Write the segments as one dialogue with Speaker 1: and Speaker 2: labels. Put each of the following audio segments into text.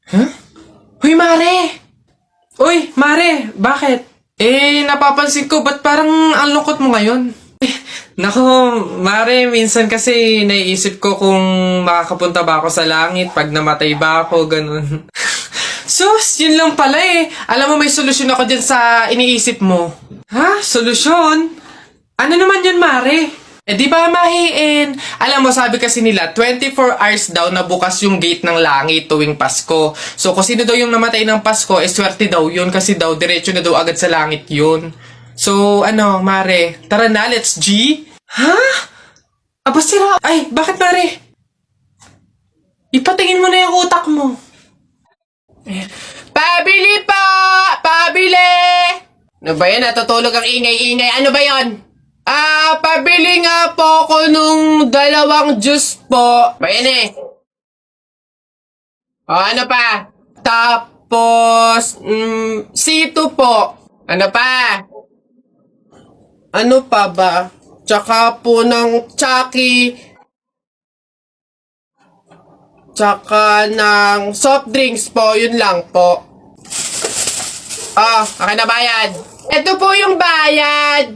Speaker 1: Huh? Uy, Mare! Uy, Mare! Bakit? Napapansin ko, ba't parang ang lungkot mo ngayon? Nako, Mare, minsan kasi naiisip ko kung makakapunta ba ako sa langit pag namatay ba ako, ganun. Sus, yun lang pala eh. Alam mo, may solusyon ako dyan sa iniisip mo. Ha? Solusyon? Ano naman yun, Mare? Di ba mahiin? Alam mo, sabi kasi nila, 24 hours daw na bukas yung gate ng langit tuwing Pasko. So, kung sino daw yung namatay ng Pasko, swerte daw yun kasi daw, diretso na daw agad sa langit yun. So, Mare, tara na, let's G? Ha? Aba, sira. Ay, bakit, Mare? Ipatingin mo na yung utak mo. Pabili po! Pabili! Ano ba yan? Natutulog ang ingay-ingay. Ano ba yan? Pabili nga po ako nung 2 juice po. Ba yan eh? O, ano pa? Tapos, C2 po. Ano pa? Ano pa ba? Tsaka po ng Chucky. Tsaka ng soft drinks po. Yun lang po. Akin na bayad. Ito po yung bayad.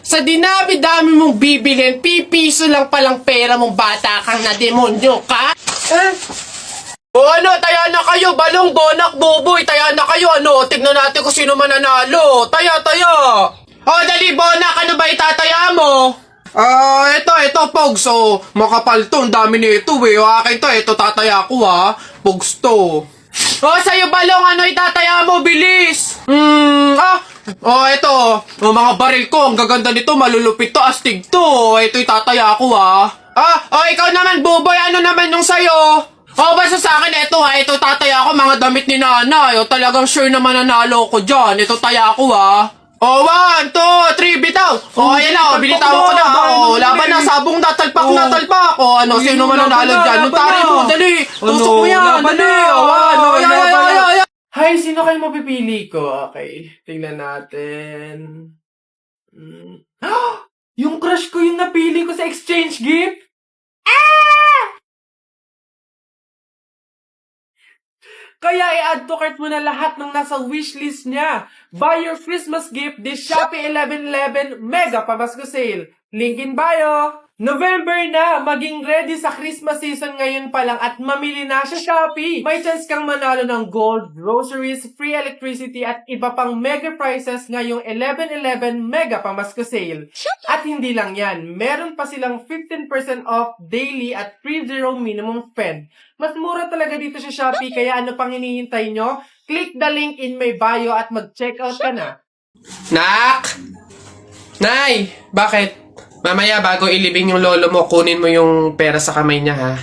Speaker 1: Sa dinami-dami mong bibilhin, pipiso lang palang pera mong bata kang na demonyo ka? Taya na kayo, balong, bonak, buboy, taya na kayo, tignan natin kung sino mananalo. Taya. Dali, bonak, ano ba itataya mo? Ito, Pogs, makapal to, ang dami nito, akin to, ito tataya ko, Pogs to. Sa'yo, balong, ano itataya mo, bilis? Ito, mga baril ko, ang gaganda nito, malulupit to, astig to, ito itataya ko, ikaw naman, buboy, ano naman yung sa'yo? Basta sa akin, ito tataya ko, mga damit ni nanay, talagang sure na mananalo ko dyan, ito taya ko, 1, 2, 3, bitaw! Ayan na, binitawan ko na, laban na, sabong natalpak, sino mananalo dyan? Nutari mo, dali, tusok mo yan, dali, Hi, sino kayo mapipili ko? Okay, tingnan natin. Yung crush ko yung napili ko sa exchange gift? Kaya i-add to cart mo na lahat ng nasa wishlist niya. Buy your Christmas gift this Shopee 11/11 Mega Pamasko Sale. Link in bio. November na, maging ready sa Christmas season ngayon pa lang at mamili na sa Shopee. May chance kang manalo ng gold, groceries, free electricity at iba pang mega prizes ngayong 11/11 Mega Pamasko Sale. At hindi lang yan, meron pa silang 15% off daily at free zero minimum spend. Mas mura talaga dito sa Shopee, kaya ano pang hinihintay nyo? Click the link in my bio at mag-checkout ka na. Nak! Nay! Bakit? Mamaya bago ilibing yung lolo mo, kunin mo yung pera sa kamay niya, ha?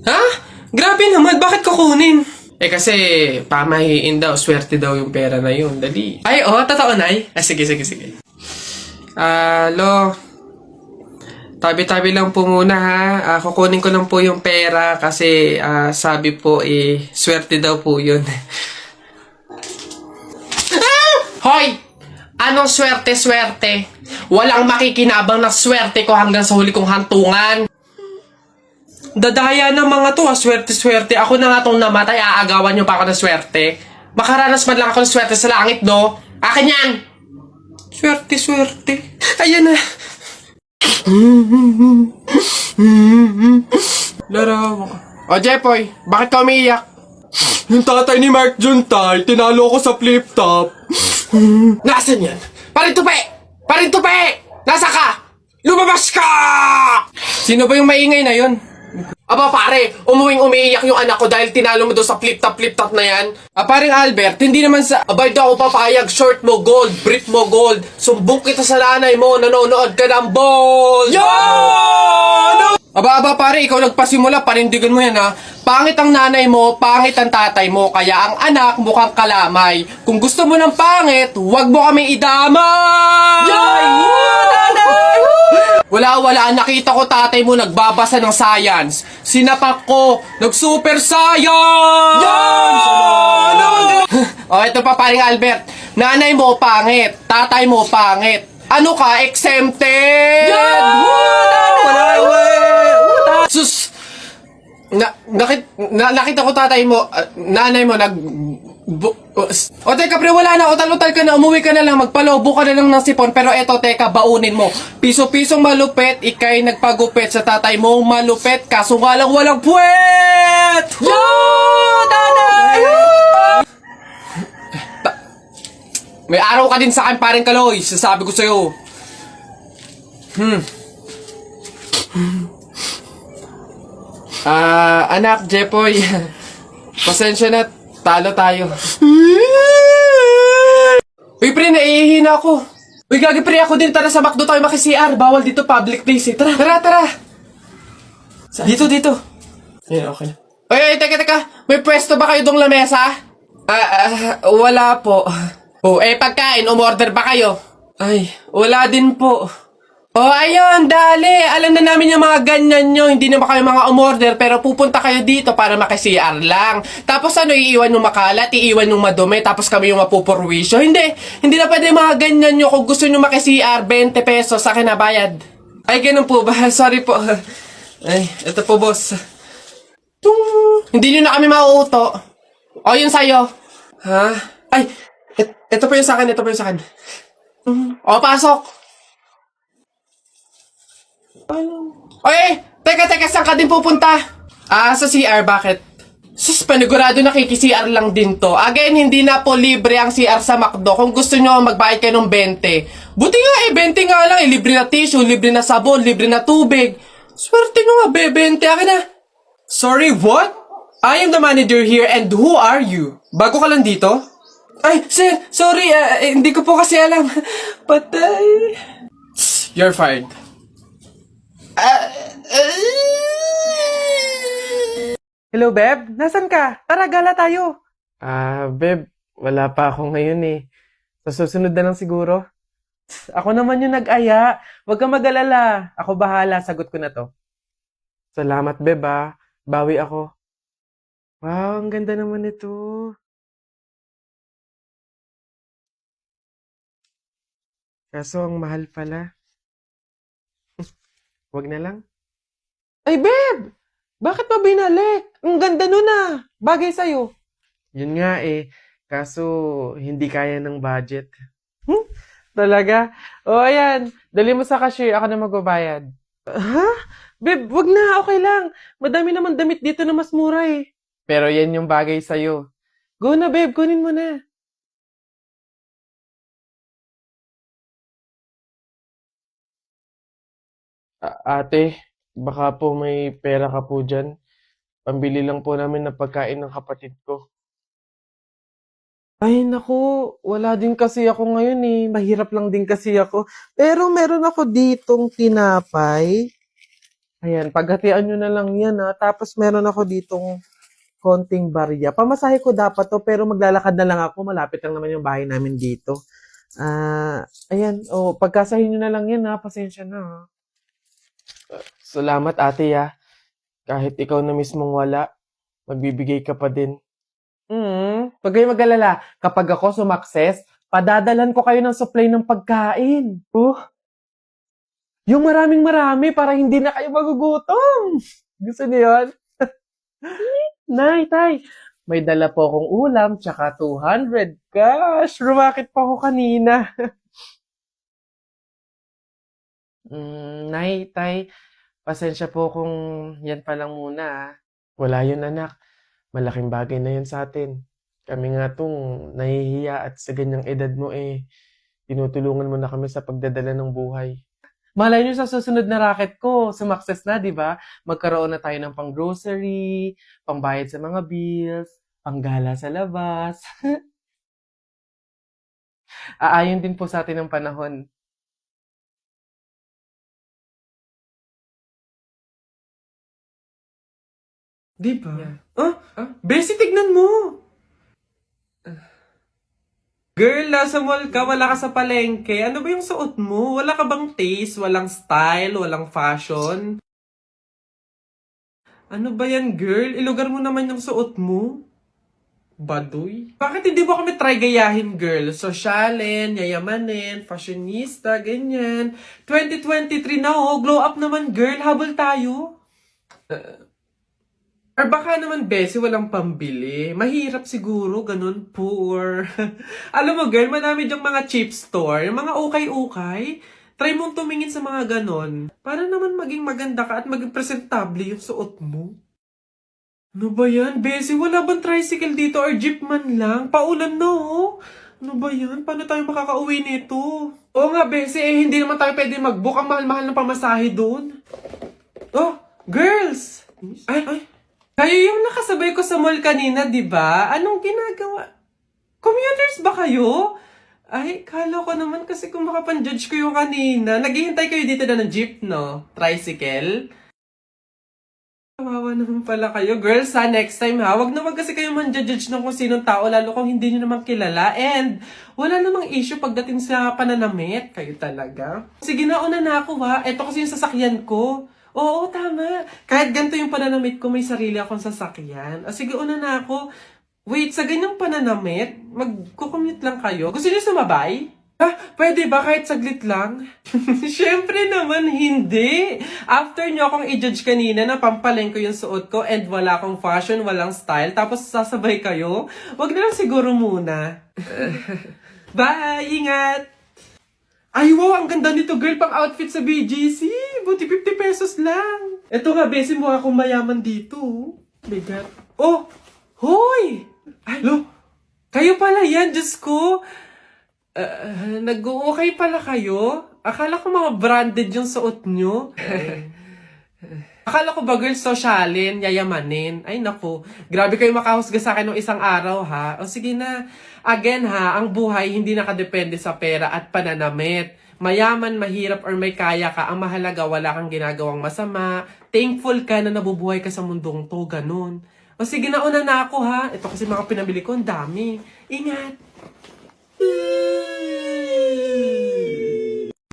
Speaker 1: Ha? Grabe naman, bakit kukunin? Kasi pamahiin daw, swerte daw yung pera na yun. Dali. Ay, totoo, Nay? Sige. Lo, tabi-tabi lang po muna, ha? Kukunin ko lang po yung pera kasi sabi po, swerte daw po yun. Hoy! Anong swerte-swerte? Walang makikinabang na swerte ko hanggang sa huli kong hantungan. Dadaya ng mga to, swerte-swerte. Ako na nga tong namatay, aagawan nyo pa ako ng swerte. Makaranas man lang ako ng swerte sa langit, do. Akin yan! Swerte-swerte. Ayan na. Larawa. Jepoy, bakit ka umiiyak? Yung tatay ni Mark Juntay, tinalo ko sa flip-top. Nasaan yan? Parintupe! Nasa ka? Lumabas ka! Sino ba yung maingay na yun? Aba pare, umiiyak yung anak ko dahil tinalo mo doon sa flip-top na yan. Paring Albert, hindi naman sa abay daw ako papayag, short mo gold, brief mo gold, sumbong kita sa nanay mo, nanonood ka ng ball! Yo! Aba pare, ikaw nagpasimula, panindigan mo yan ha. Pangit ang nanay mo, pangit ang tatay mo, kaya ang anak mukhang kalamay. Kung gusto mo ng pangit, huwag mo kami idamay! Wala, nakita ko tatay mo nagbabasa ng science. Sinapak ko, nag-super science! Ito pa paring Albert. Nanay mo pangit, tatay mo pangit. Ano ka, exempted? Sus!
Speaker 2: nakita ko tatay mo, nanay mo, o teka pre, wala na, utal-utal ka na, umuwi ka na lang, magpalobo ka na lang ng sipon, pero eto teka, baunin mo. Piso-pisong malupet, ikay nagpagupit sa tatay mo, malupet, kaso nga lang walang puwet! Yo! Tatay! May araw ka din sa akin, pareng Kaloy, sasabi ko sa'yo. Anak, Jepoy, pasensya na, talo tayo. Uy, pre, naiihina ako. Uy, gagi pre, ako din, tara sa McDo tayo maki-CR, bawal dito public place eh. Tara. Dito. Ayan, okay na. Uy, teka, may pwesto ba kayo dong lamesa? Wala po. Pagkain, umorder ba kayo? Ay, wala din po. Ayun, dali. Alam na namin yung mga ganyan nyo. Hindi naman kayo mga umorder, pero pupunta kayo dito para maki-CR lang. Tapos iiwan yung makalat, iiwan yung madumi, tapos kami yung mapupurwisyo. Hindi na pwede mga ganyan nyo. Kung gusto nyo maki-CR, 20 pesos, sa akin na bayad. Ay, ganun po ba? Sorry po. Ay, ito po, boss. Hindi nyo na kami mauuto. Yun sa'yo. Ha? Ay, ito po yung sa akin, pasok. Teka, saan ka din pupunta? Sa CR, bakit? Sus, panigurado nakiki-CR lang din to. Again, hindi na po libre ang CR sa McDo. Kung gusto nyo, magbayad kayo ng 20. Buti nga 20 nga lang. Libre na tissue, libre na sabon, libre na tubig. Swerte nyo nga, 20. Akin na. Sorry, what? I am the manager here and who are you? Bago ka lang dito? Ay, sir, sorry, hindi ko po kasi alam. Patay. You're fired.
Speaker 1: Hello, Beb? Nasaan ka? Tara, gala tayo.
Speaker 2: Beb, wala pa ako ngayon eh. Sa susunod na lang siguro.
Speaker 1: Ako naman yung nag-aya. Huwag kang mag-alala. Ako bahala, sagot ko na to.
Speaker 2: Salamat, Beb Bawi ako.
Speaker 1: Wow, ang ganda naman ito.
Speaker 2: Kaso ang mahal pala. Wag na lang.
Speaker 1: Ay, Beb! Bakit pa binalik? Ang ganda nun Bagay sa'yo.
Speaker 2: Yun nga eh. Kaso hindi kaya ng budget.
Speaker 1: Talaga? Ayan. Dali mo sa cashier. Ako na magbabayad. Ha? Beb, wag na. Okay lang. Madami naman damit dito na mas mura eh.
Speaker 2: Pero yan yung bagay sa'yo.
Speaker 1: Go na, Beb. Kunin mo na.
Speaker 2: Ate, baka po may pera ka po dyan. Pambili lang po namin ng pagkain ng kapatid ko.
Speaker 1: Ay, naku. Wala din kasi ako ngayon eh. Mahirap lang din kasi ako. Pero meron ako ditong tinapay. Ayan, paghatian nyo na lang yan Tapos meron ako ditong konting barya. Pamasahe ko dapat to, pero maglalakad na lang ako. Malapit lang naman yung bahay namin dito. Ayan. Pagkasahin nyo na lang yan Pasensya na
Speaker 2: Salamat ate Kahit ikaw na mismong wala, magbibigay ka pa din.
Speaker 1: Huwag kayong mag-alala. Kapag ako sumakses, padadalan ko kayo ng supply ng pagkain. Yung maraming-marami para hindi na kayo magugutom. Gusto niyo yun? Nay, tay, may dala po akong ulam tsaka 200. Gosh, rumakit pa ako kanina.
Speaker 2: Nay, tay, pasensya po kung yan pa lang muna Wala yun anak. Malaking bagay na yun sa atin. Kami nga tong nahihiya at sa ganyang edad mo tinutulungan mo na kami sa pagdadala ng buhay.
Speaker 1: Malay nyo sa susunod na racket ko, sumakses na, di ba? Magkaroon na tayo ng pang-grocery, pangbayad sa mga bills, panggala sa labas. Aayon din po sa atin ng panahon. Di ba? Bessie, tignan mo! Girl, nasa mall ka, wala ka sa palengke. Ano ba yung suot mo? Wala ka bang taste? Walang style? Walang fashion? Ano ba yan, girl? Ilugar mo naman yung suot mo. Baduy? Bakit hindi mo kami try gayahin, girl? Sosyalin, yayamanin, fashionista, ganyan. 2023 na glow up naman, girl. Habol tayo. Or baka naman, Bessie, walang pambili. Mahirap siguro, ganun, poor. Alam mo, girl, madami dyang mga cheap store, yung mga ukay-ukay. Try mong tumingin sa mga ganon. Para naman maging maganda ka at maging presentable yung suot mo. Ano ba yan, Bessie? Wala bang tricycle dito or jeep man lang? Paulan na, oh. Ano ba yan? Paano tayo makakauwi nito? Oo nga, Bessie, eh, hindi naman tayo pwede mag-book. Ang mahal-mahal ng pamasahe doon. Oh, girls! Ay. Kayo yung nakasabay ko sa mall kanina, di ba? Anong ginagawa? Commuters ba kayo? Ay, kala ko naman kasi kung makapan-judge ko yung kanina. Naghihintay kayo dito na ng jeep, no? Tricycle? Kawawa naman pala kayo. Girls, ha, next time ha, wag kasi kayo man-judge ng kung sinong tao, lalo kung hindi nyo naman kilala. And, wala namang issue pagdating sa pananamit. Kayo talaga. Sige, nauna na ako ha. Ito kasi yung sasakyan ko. Oo, tama. Kahit ganito yung pananamit ko, may sarili akong sasakyan. O sige, una na ako. Wait, sa ganyang pananamit, magkukommute lang kayo? Gusto niyo sumabay? Pwede ba kahit saglit lang? Siyempre naman, hindi. After nyo akong i-judge kanina na pampaleng ko yung suot ko and wala akong fashion, walang style, tapos sasabay kayo, wag na lang siguro muna. Bye! Ingat! Ay, wow! Ang ganda nito, girl, pang outfit sa BGC. Buti 50 pesos lang. Eto nga, Bessie, mukha akong mayaman dito. Bigat. Oh! Hoy! Ay, lo! Kayo pala yan, Diyos ko. Nag-okay pala kayo? Akala ko mga branded yung suot nyo. Akala ko ba, girl, sosyalin, yayamanin. Ay, naku. Grabe kayo makahusga sa akin ng isang araw, ha? O sige na. Again, ha, ang buhay hindi nakadepende sa pera at pananamit. Mayaman, mahirap, or may kaya ka, ang mahalaga wala kang ginagawang masama. Thankful ka na nabubuhay ka sa mundong to, ganun. O sige na, una na ako, ha? Ito kasi mga pinabili ko, ang dami. Ingat!